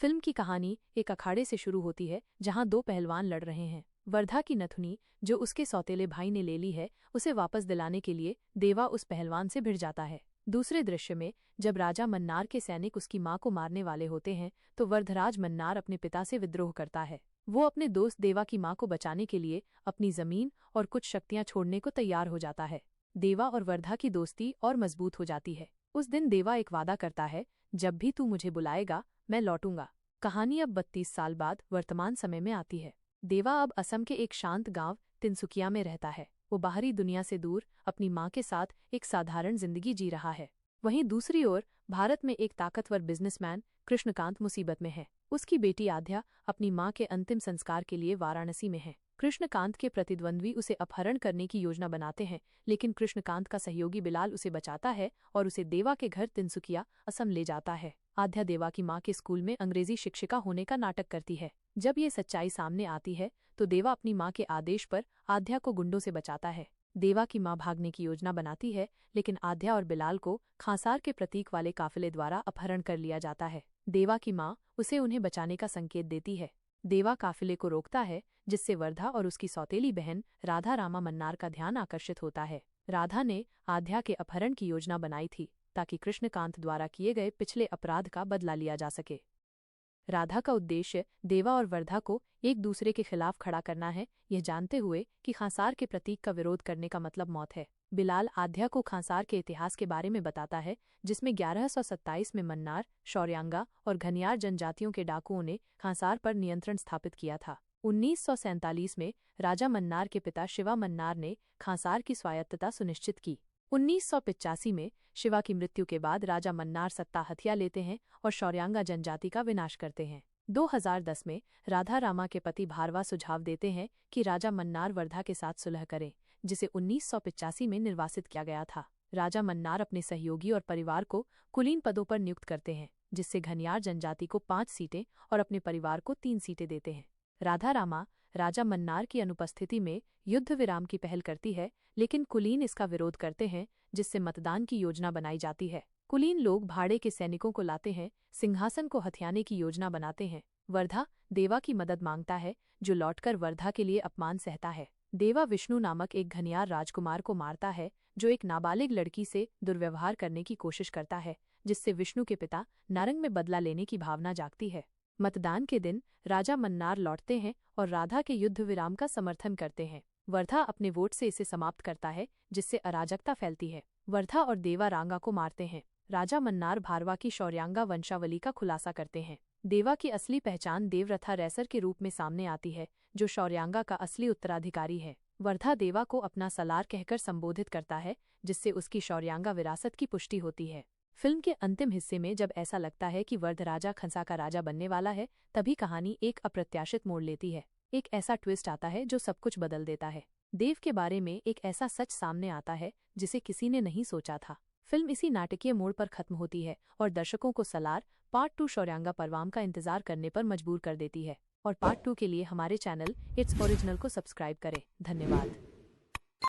Film की कहानी एक अखाड़े से शुरू होती है जहां दो पहलवान लड़ रहे हैं। वर्धा की नथुनी, जो उसके सौतेले भाई ने ले ली है, उसे वापस दिलाने के लिए देवा उस पहलवान से भिड़ जाता है। दूसरे दृश्य में जब राजा मन्नार के सैनिक उसकी मां को मारने वाले होते हैं तो वर्धराज मन्नार अपने पिता से विद्रोह करता है। वो अपने दोस्त देवा की मां को बचाने के लिए अपनी जमीन और कुछ शक्तियां छोड़ने को तैयार हो जाता है। देवा और वर्धा की दोस्ती और मजबूत हो जाती है। उस दिन देवा एक वादा करता है, जब भी तू मुझे बुलाएगा मैं लौटूंगा। कहानी अब 32 साल बाद वर्तमान समय में आती है। देवा अब असम के एक शांत गांव तिनसुकिया में रहता है। वो बाहरी दुनिया से दूर अपनी मां के साथ एक साधारण जिंदगी जी रहा है। वहीं दूसरी ओर भारत में एक ताकतवर बिजनेसमैन कृष्णकांत मुसीबत में है। उसकी बेटी आध्या अपनी मां के अंतिम संस्कार के लिए वाराणसी में है। कृष्णकांत के प्रतिद्वंद्वी उसे अपहरण करने की योजना बनाते हैं, लेकिन कृष्णकांत का सहयोगी बिलाल उसे बचाता है और उसे देवा के घर तिनसुकिया असम ले जाता है। आध्या देवा की मां के स्कूल में अंग्रेजी शिक्षिका होने का नाटक करती है। जब ये सच्चाई सामने आती है तो देवा अपनी मां के आदेश पर आध्या को गुंडों से बचाता है। देवा की मां भागने की योजना बनाती है, लेकिन आध्या और बिलाल को खांसार के प्रतीक वाले काफिले द्वारा अपहरण कर लिया जाता है। देवा की मां उसे उन्हें बचाने का संकेत देती है। देवा काफिले को रोकता है, जिससे वर्धा और उसकी सौतेली बहन राधा रामा मन्नार का ध्यान आकर्षित होता है। राधा ने आध्या के अपहरण की योजना बनाई थी ताकि कृष्णकांत द्वारा किए गए पिछले अपराध का बदला लिया जा सके। राधा का उद्देश्य देवा और वर्धा को एक दूसरे के खिलाफ खड़ा करना है, यह जानते हुए कि खांसार के प्रतीक का विरोध करने का मतलब मौत है। बिलाल आध्या को खांसार के इतिहास के बारे में बताता है, जिसमें 1127 में मन्नार, शौर्यांगा और घनियार जनजातियों के डाकुओं ने खांसार पर नियंत्रण स्थापित किया था। 1947 में राजा मन्नार के पिता शिवा मन्नार ने खांसार की स्वायत्तता सुनिश्चित की। 1985 में शिवा की मृत्यु के बाद राजा मन्नार सत्ता हथिया लेते हैं और शौर्यांगा जनजाति का विनाश करते हैं। 2010 में राधा रामा के पति भारवा सुझाव देते हैं कि राजा मन्नार वर्धा के साथ सुलह करें, जिसे 1985 में निर्वासित किया गया था। राजा मन्नार अपने सहयोगी और परिवार को कुलीन पदों पर नियुक्त करते हैं, जिससे घनियार जनजाति को 5 सीटें और अपने परिवार को 3 सीटें देते हैं। राधा रामा राजा मन्नार की अनुपस्थिति में युद्ध विराम की पहल करती है, लेकिन कुलीन इसका विरोध करते हैं, जिससे मतदान की योजना बनाई जाती है। कुलीन लोग भाड़े के सैनिकों को लाते हैं, सिंहासन को हथियाने की योजना बनाते हैं। वर्धा देवा की मदद मांगता है, जो लौटकर वर्धा के लिए अपमान सहता है। देवा विष्णु नामक एक घनियार राजकुमार को मारता है, जो एक नाबालिग लड़की से दुर्व्यवहार करने की कोशिश करता है, जिससे विष्णु के पिता नारंग में बदला लेने की भावना जागती है। मतदान के दिन राजा मन्नार लौटते हैं और राधा के युद्ध विराम का समर्थन करते हैं। वर्धा अपने वोट से इसे समाप्त करता है, जिससे अराजकता फैलती है। वर्धा और देवा रांगा को मारते हैं। राजा मन्नार भारवा की शौर्यांगा वंशावली का खुलासा करते हैं। देवा की असली पहचान देवरथा रैसर के रूप में सामने आती है, जो शौर्यांगा का असली उत्तराधिकारी है। वर्धा देवा को अपना सलार कहकर संबोधित करता है, जिससे उसकी शौर्यांगा विरासत की पुष्टि होती है। फिल्म के अंतिम हिस्से में जब ऐसा लगता है कि वर्धराजा खंसा का राजा बनने वाला है, तभी कहानी एक अप्रत्याशित मोड़ लेती है। एक ऐसा ट्विस्ट आता है जो सब कुछ बदल देता है। देव के बारे में एक ऐसा सच सामने आता है जिसे किसी ने नहीं सोचा था। फिल्म इसी नाटकीय मोड़ पर खत्म होती है और दर्शकों को सलार पार्ट 2 शौर्यांगा परवाम का इंतजार करने पर मजबूर कर देती है। और पार्ट 2 के लिए हमारे चैनल इट्स ओरिजिनल को सब्सक्राइब करें। धन्यवाद।